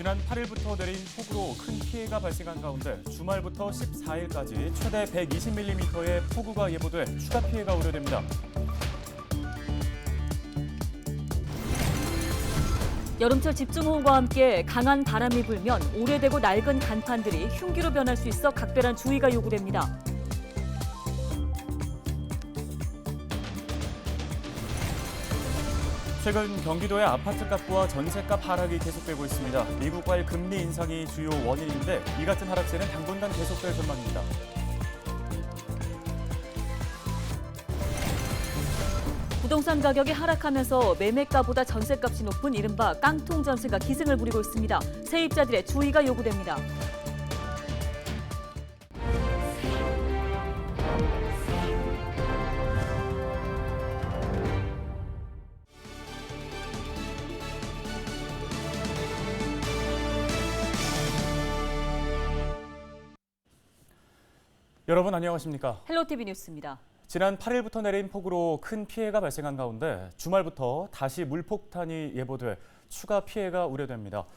지난 8일부터 내린 폭우로 큰 피해가 발생한 가운데 주말부터 14일까지 최대 120mm의 폭우가 예보돼 추가 피해가 우려됩니다. 여름철 집중호우와 함께 강한 바람이 불면 오래되고 낡은 간판들이 흉기로 변할 수 있어 각별한 주의가 요구됩니다. 최근 경기도의 아파트값과 전셋값 하락이 계속되고 있습니다. 미국과의 금리 인상이 주요 원인인데 이 같은 하락세는 당분간 계속될 전망입니다. 부동산 가격이 하락하면서 매매가보다 전셋값이 높은 이른바 깡통 전세가 기승을 부리고 있습니다. 세입자들의 주의가 요구됩니다. 여러분 안녕하십니까? 헬로티비 뉴스입니다. 지난 8일부터 내린 폭우로 큰 피해가 발생한 가운데 주말부터 다시 물폭탄이 예보돼 추가 피해가 우려됩니다.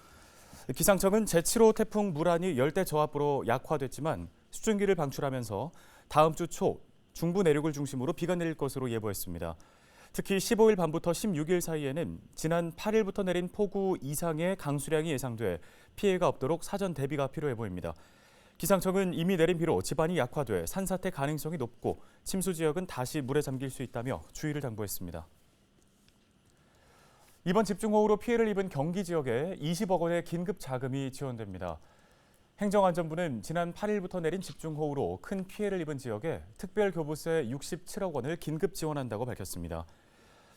기상청은 제7호 태풍 무란이 열대 저압으로 약화됐지만 수증기를 방출하면서 다음 주 초 중부 내륙을 중심으로 비가 내릴 것으로 예보했습니다. 특히 15일 밤부터 16일 사이에는 지난 8일부터 내린 폭우 이상의 강수량이 예상돼 피해가 없도록 사전 대비가 필요해 보입니다. 기상청은 이미 내린 비로 지반이 약화돼 산사태 가능성이 높고 침수 지역은 다시 물에 잠길 수 있다며 주의를 당부했습니다. 이번 집중호우로 피해를 입은 경기 지역에 20억 원의 긴급 자금이 지원됩니다. 행정안전부는 지난 8일부터 내린 집중호우로 큰 피해를 입은 지역에 특별교부세 67억 원을 긴급 지원한다고 밝혔습니다.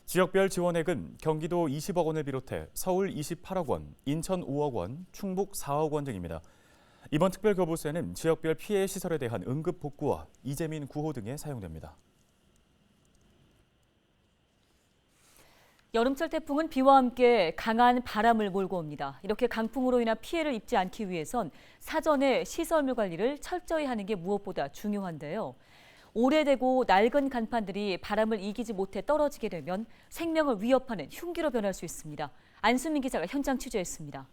지역별 지원액은 경기도 20억 원을 비롯해 서울 28억 원, 인천 5억 원, 충북 4억 원 등입니다. 이번 특별교부세는 지역별 피해 시설에 대한 응급 복구와 이재민 구호 등에 사용됩니다. 여름철 태풍은 비와 함께 강한 바람을 몰고 옵니다. 이렇게 강풍으로 인한 피해를 입지 않기 위해선 사전에 시설물 관리를 철저히 하는 게 무엇보다 중요한데요. 오래되고 낡은 간판들이 바람을 이기지 못해 떨어지게 되면 생명을 위협하는 흉기로 변할 수 있습니다. 안수민 기자가 현장 취재했습니다.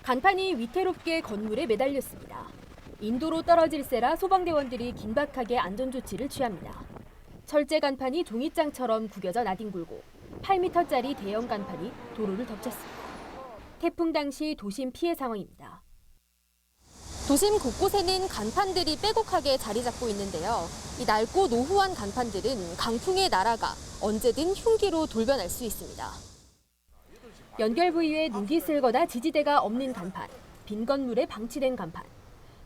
간판이 위태롭게 건물에 매달렸습니다. 인도로 떨어질세라 소방대원들이 긴박하게 안전조치를 취합니다. 철제 간판이 종이장처럼 구겨져 나뒹굴고 8m짜리 대형 간판이 도로를 덮쳤습니다. 태풍 당시 도심 피해 상황입니다. 도심 곳곳에는 간판들이 빼곡하게 자리 잡고 있는데요. 이 낡고 노후한 간판들은 강풍에 날아가 언제든 흉기로 돌변할 수 있습니다. 연결 부위에 눈기 쓸거나 지지대가 없는 간판, 빈 건물에 방치된 간판.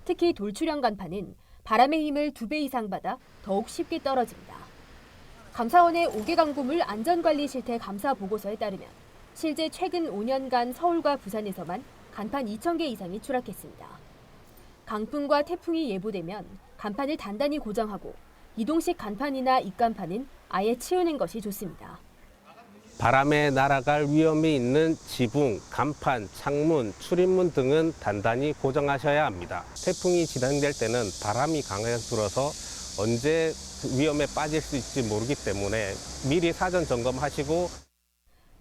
특히 돌출형 간판은 바람의 힘을 2배 이상 받아 더욱 쉽게 떨어집니다. 감사원의 5개 강구물 안전관리 실태 감사 보고서에 따르면 실제 최근 5년간 서울과 부산에서만 간판 2,000개 이상이 추락했습니다. 강풍과 태풍이 예보되면 간판을 단단히 고정하고 이동식 간판이나 입간판은 아예 치우는 것이 좋습니다. 바람에 날아갈 위험이 있는 지붕, 간판, 창문, 출입문 등은 단단히 고정하셔야 합니다. 태풍이 진행될 때는 바람이 강하게 불어서 언제 위험에 빠질 수 있을지 모르기 때문에 미리 사전 점검하시고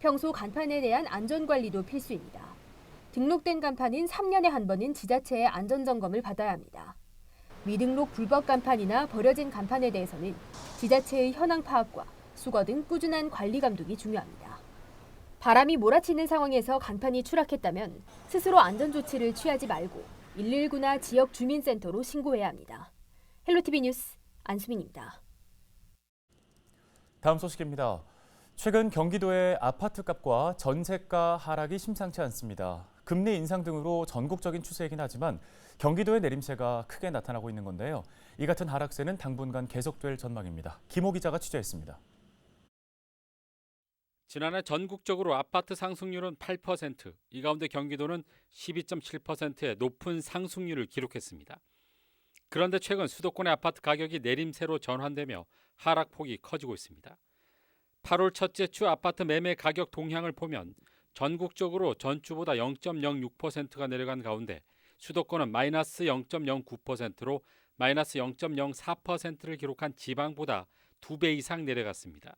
평소 간판에 대한 안전관리도 필수입니다. 등록된 간판인 3년에 한 번은 지자체의 안전점검을 받아야 합니다. 미등록 불법 간판이나 버려진 간판에 대해서는 지자체의 현황 파악과 수거 등 꾸준한 관리 감독이 중요합니다. 바람이 몰아치는 상황에서 간판이 추락했다면 스스로 안전조치를 취하지 말고 119나 지역 주민센터로 신고해야 합니다. 헬로티비 뉴스 안수민입니다. 다음 소식입니다. 최근 경기도의 아파트값과 전세가 하락이 심상치 않습니다. 금리 인상 등으로 전국적인 추세이긴 하지만 경기도의 내림세가 크게 나타나고 있는 건데요. 이 같은 하락세는 당분간 계속될 전망입니다. 김호 기자가 취재했습니다. 지난해 전국적으로 아파트 상승률은 8%, 이 가운데 경기도는 12.7%의 높은 상승률을 기록했습니다. 그런데 최근 수도권의 아파트 가격이 내림세로 전환되며 하락폭이 커지고 있습니다. 8월 첫째 주 아파트 매매 가격 동향을 보면 전국적으로 전주보다 0.06%가 내려간 가운데 수도권은 마이너스 0.09%로 마이너스 0.04%를 기록한 지방보다 2배 이상 내려갔습니다.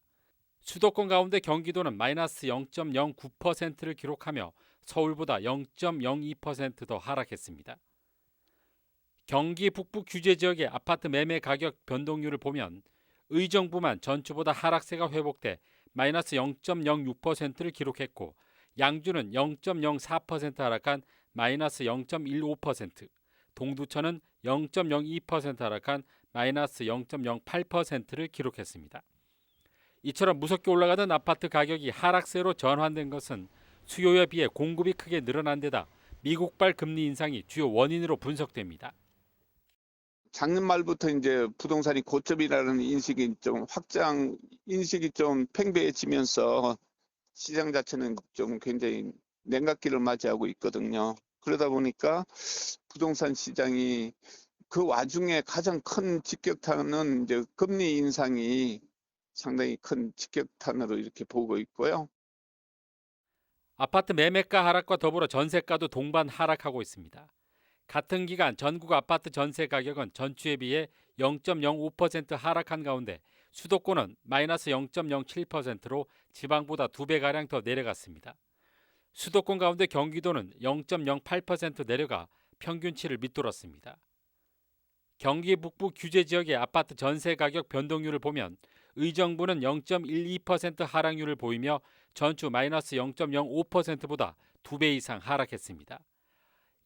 수도권 가운데 경기도는 마이너스 0.09%를 기록하며 서울보다 0.02% 더 하락했습니다. 경기 북부 규제 지역의 아파트 매매 가격 변동률을 보면 의정부만 전주보다 하락세가 회복돼 마이너스 0.06%를 기록했고 양주는 0.04% 하락한 마이너스 0.15%, 동두천은 0.02% 하락한 마이너스 0.08%를 기록했습니다. 이처럼 무섭게 올라가던 아파트 가격이 하락세로 전환된 것은 수요에 비해 공급이 크게 늘어난 데다 미국발 금리 인상이 주요 원인으로 분석됩니다. 작년 말부터 이제 부동산이 고점이라는 인식이 좀 팽배해지면서 시장 자체는 좀 굉장히 냉각기를 맞이하고 있거든요. 그러다 보니까 부동산 시장이 그 와중에 가장 큰 직격탄은 이제 금리 인상이 상당히 큰 직격탄으로 이렇게 보고 있고요. 아파트 매매가 하락과 더불어 전세가도 동반 하락하고 있습니다. 같은 기간 전국 아파트 전세 가격은 전주에 비해 0.05% 하락한 가운데 수도권은 마이너스 0.07%로 지방보다 2배가량 더 내려갔습니다. 수도권 가운데 경기도는 0.08% 내려가 평균치를 밑돌았습니다. 경기 북부 규제 지역의 아파트 전세 가격 변동률을 보면 의정부는 0.12% 하락률을 보이며 전주 마이너스 0.05%보다 2배 이상 하락했습니다.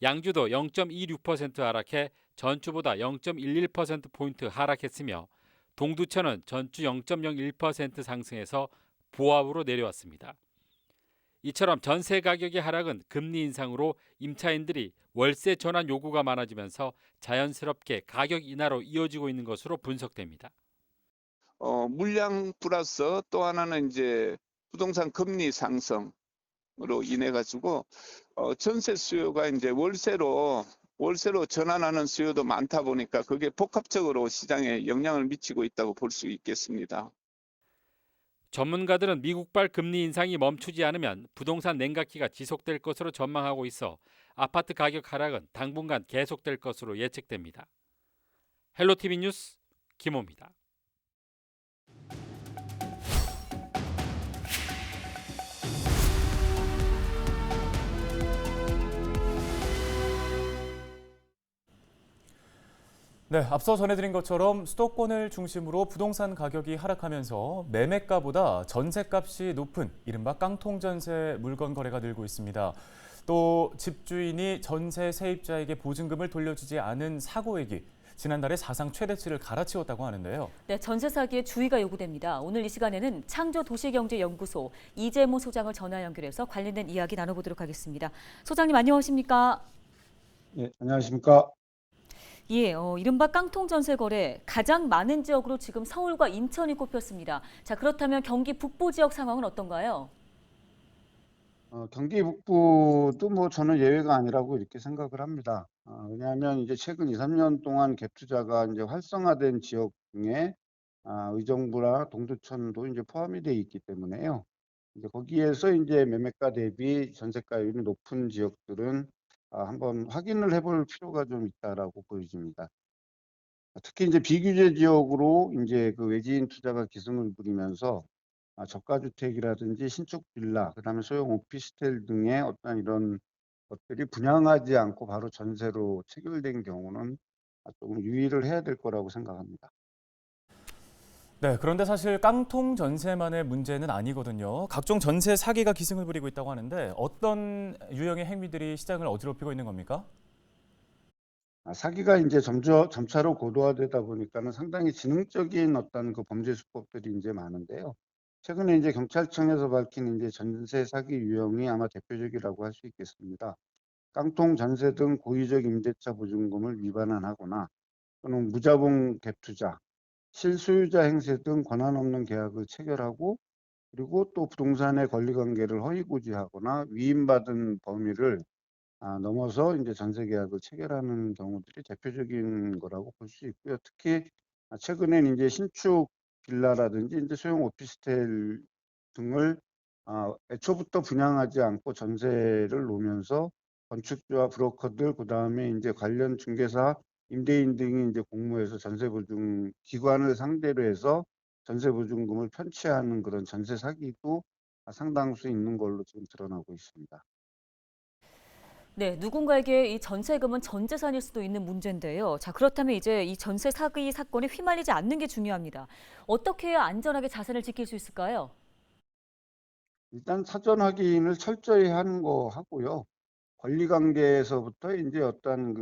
양주도 0.26% 하락해 전주보다 0.11%포인트 하락했으며 동두천은 전주 0.01% 상승해서 보합으로 내려왔습니다. 이처럼 전세 가격의 하락은 금리 인상으로 임차인들이 월세 전환 요구가 많아지면서 자연스럽게 가격 인하로 이어지고 있는 것으로 분석됩니다. 물량 플러스 또 하나는 이제 부동산 금리 상승으로 인해 가지고 전세 수요가 이제 월세로 전환하는 수요도 많다 보니까 그게 복합적으로 시장에 영향을 미치고 있다고 볼 수 있겠습니다. 전문가들은 미국발 금리 인상이 멈추지 않으면 부동산 냉각기가 지속될 것으로 전망하고 있어 아파트 가격 하락은 당분간 계속될 것으로 예측됩니다. 헬로티비 뉴스 김호입니다. 네, 앞서 전해드린 것처럼 수도권을 중심으로 부동산 가격이 하락하면서 매매가보다 전세값이 높은 이른바 깡통전세 물건 거래가 늘고 있습니다. 또 집주인이 전세 세입자에게 보증금을 돌려주지 않은 사고액이 지난달에 사상 최대치를 갈아치웠다고 하는데요. 네, 전세 사기에 주의가 요구됩니다. 오늘 이 시간에는 창조도시경제연구소 이재모 소장을 전화 연결해서 관련된 이야기 나눠보도록 하겠습니다. 소장님 안녕하십니까? 네, 안녕하십니까? 예, 이른바 깡통 전세 거래 가장 많은 지역으로 지금 서울과 인천이 꼽혔습니다. 자, 그렇다면 경기 북부 지역 상황은 어떤가요? 경기 북부도 뭐 저는 예외가 아니라고 이렇게 생각을 합니다. 왜냐하면 이제 최근 2, 3년 동안 갭 투자가 이제 활성화된 지역 중에 의정부나 동두천도 이제 포함이 돼 있기 때문에요. 이제 거기에서 이제 매매가 대비 전세가율이 높은 지역들은 한번 확인을 해볼 필요가 좀 있다라고 보여집니다. 특히 이제 비규제 지역으로 이제 그 외지인 투자가 기승을 부리면서 저가주택이라든지 신축 빌라, 그다음에 소형 오피스텔 등의 어떤 이런 것들이 분양하지 않고 바로 전세로 체결된 경우는 조금 유의를 해야 될 거라고 생각합니다. 네, 그런데 사실 깡통 전세만의 문제는 아니거든요. 각종 전세 사기가 기승을 부리고 있다고 하는데 어떤 유형의 행위들이 시장을 어지럽히고 있는 겁니까? 사기가 이제 점차로 고도화되다 보니까는 상당히 지능적인 어떤 그 범죄 수법들이 이제 많은데요. 최근에 이제 경찰청에서 밝힌 이제 전세 사기 유형이 아마 대표적이라고 할 수 있겠습니다. 깡통 전세 등 고의적 임대차 보증금을 위반하거나 또는 무자본 갭 투자, 실소유자 행세 등 권한 없는 계약을 체결하고 그리고 또 부동산의 권리관계를 허위고지하거나 위임받은 범위를 넘어서 이제 전세 계약을 체결하는 경우들이 대표적인 거라고 볼 수 있고요. 특히 최근엔 이제 신축 빌라라든지 이제 소형 오피스텔 등을 애초부터 분양하지 않고 전세를 놓으면서 건축주와 브로커들 그다음에 이제 관련 중개사, 임대인 등이 이제 공모해서 전세 보증 기관을 상대로 해서 전세 보증금을 편취하는 그런 전세 사기도 상당수 있는 걸로 지금 드러나고 있습니다. 네, 누군가에게 이 전세금은 전 재산일 수도 있는 문제인데요. 자, 그렇다면 이제 이 전세 사기 사건에 휘말리지 않는 게 중요합니다. 어떻게 해야 안전하게 자산을 지킬 수 있을까요? 일단 사전 확인을 철저히 하는 거 하고요. 권리관계에서부터 이제 어떤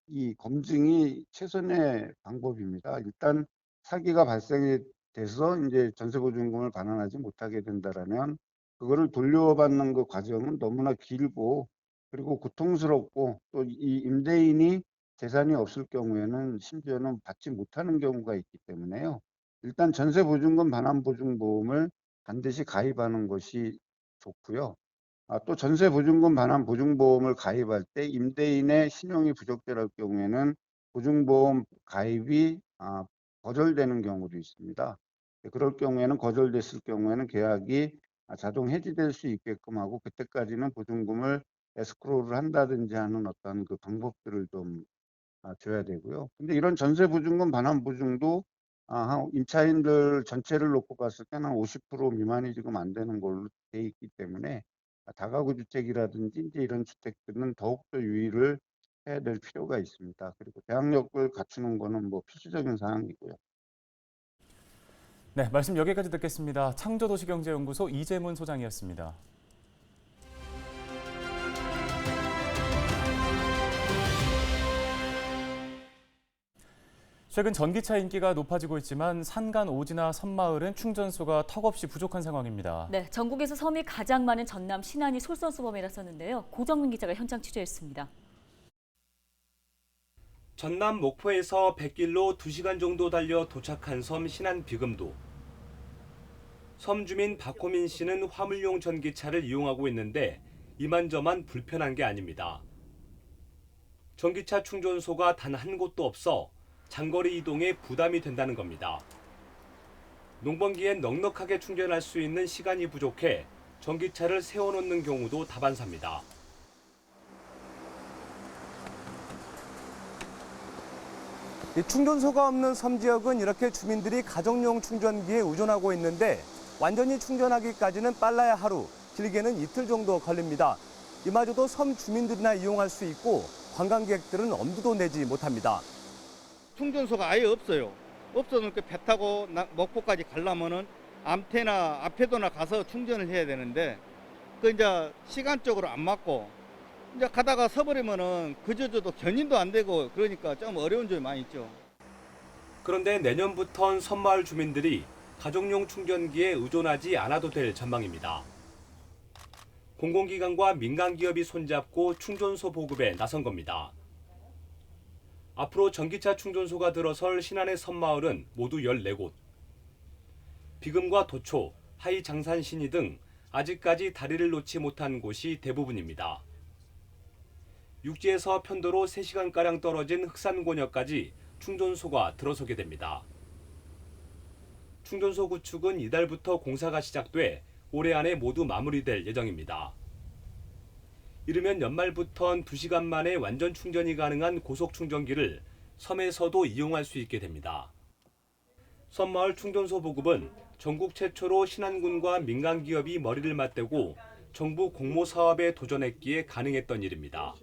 이 검증이 최선의 방법입니다. 일단 사기가 발생이 돼서 이제 전세보증금을 반환하지 못하게 된다라면 그거를 돌려받는 그 과정은 너무나 길고 그리고 고통스럽고 또 이 임대인이 재산이 없을 경우에는 심지어는 받지 못하는 경우가 있기 때문에요. 일단 전세보증금 반환보증보험을 반드시 가입하는 것이 좋고요. 또 전세보증금 반환 보증보험을 가입할 때 임대인의 신용이 부적절할 경우에는 보증보험 가입이 거절되는 경우도 있습니다. 그럴 경우에는 거절됐을 경우에는 계약이 자동 해지될 수 있게끔 하고 그때까지는 보증금을 에스크로우를 한다든지 하는 어떤 그 방법들을 좀 줘야 되고요. 근데 이런 전세보증금 반환 보증도 임차인들 전체를 놓고 봤을 때는 50% 미만이 지금 안 되는 걸로 돼 있기 때문에 다가구 주택이라든지 이제 이런 주택들은 더욱더 유의를 해야 될 필요가 있습니다. 그리고 대항력을 갖추는 거는 뭐 필수적인 사항이고요. 네, 말씀 여기까지 듣겠습니다. 창조도시경제연구소 이재문 소장이었습니다. 최근 전기차 인기가 높아지고 있지만 산간 오지나 섬마을은 충전소가 턱없이 부족한 상황입니다. 네, 전국에서 섬이 가장 많은 전남 신안이 솔선수범에 나섰는데요. 고정민 기자가 현장 취재했습니다. 전남 목포에서 100길로 2시간 정도 달려 도착한 섬 신안 비금도. 섬 주민 박호민 씨는 화물용 전기차를 이용하고 있는데 이만저만 불편한 게 아닙니다. 전기차 충전소가 단 한 곳도 없어 장거리 이동에 부담이 된다는 겁니다. 농번기엔 넉넉하게 충전할 수 있는 시간이 부족해 전기차를 세워놓는 경우도 다반사입니다. 충전소가 없는 섬 지역은 이렇게 주민들이 가정용 충전기에 의존하고 있는데 완전히 충전하기까지는 빨라야 하루, 길게는 이틀 정도 걸립니다. 이마저도 섬 주민들이나 이용할 수 있고 관광객들은 엄두도 내지 못합니다. 충전소가 아예 없어요. 없어서 배 타고 목포까지 가려면은 암태나 앞에도나 가서 충전을 해야 되는데 그 이제 시간적으로 안 맞고 이제 가다가 서버리면은 그저저도 견인도 안 되고 그러니까 좀 어려운 점이 많이 있죠. 그런데 내년부턴 섬마을 주민들이 가정용 충전기에 의존하지 않아도 될 전망입니다. 공공기관과 민간기업이 손잡고 충전소 보급에 나선 겁니다. 앞으로 전기차 충전소가 들어설 신안의 섬마을은 모두 14곳. 비금과 도초, 하이장산 신이 등 아직까지 다리를 놓지 못한 곳이 대부분입니다. 육지에서 편도로 3시간가량 떨어진 흑산곤역까지 충전소가 들어서게 됩니다. 충전소 구축은 이달부터 공사가 시작돼 올해 안에 모두 마무리될 예정입니다. 이르면 연말부턴 2시간 만에 완전 충전이 가능한 고속 충전기를 섬에서도 이용할 수 있게 됩니다. 섬마을 충전소 보급은 전국 최초로 신안군과 민간기업이 머리를 맞대고 정부 공모 사업에 도전했기에 가능했던 일입니다.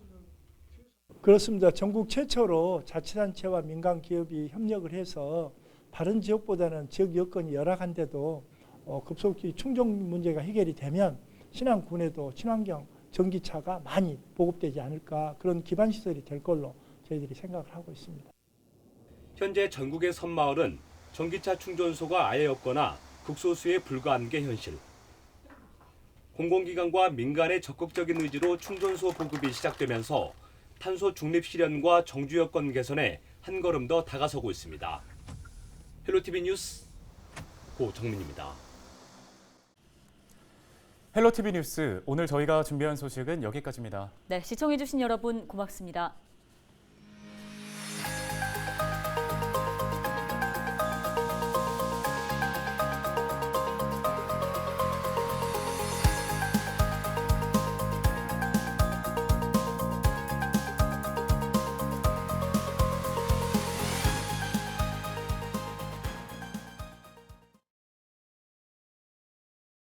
그렇습니다. 전국 최초로 자치단체와 민간기업이 협력을 해서 다른 지역보다는 지역 여건이 열악한데도 급속히 충전 문제가 해결이 되면 신안군에도 친환경 전기차가 많이 보급되지 않을까 그런 기반 시설이 될 걸로 저희들이 생각을 하고 있습니다. 현재 전국의 섬마을은 전기차 충전소가 아예 없거나 극소수에 불과한 게 현실. 공공기관과 민간의 적극적인 의지로 충전소 보급이 시작되면서 탄소 중립 실현과 정주 여건 개선에 한 걸음 더 다가서고 있습니다. 헬로티비 뉴스 고정민입니다. 헬로티비 뉴스, 오늘 저희가 준비한 소식은 여기까지입니다. 네, 시청해주신 여러분 고맙습니다.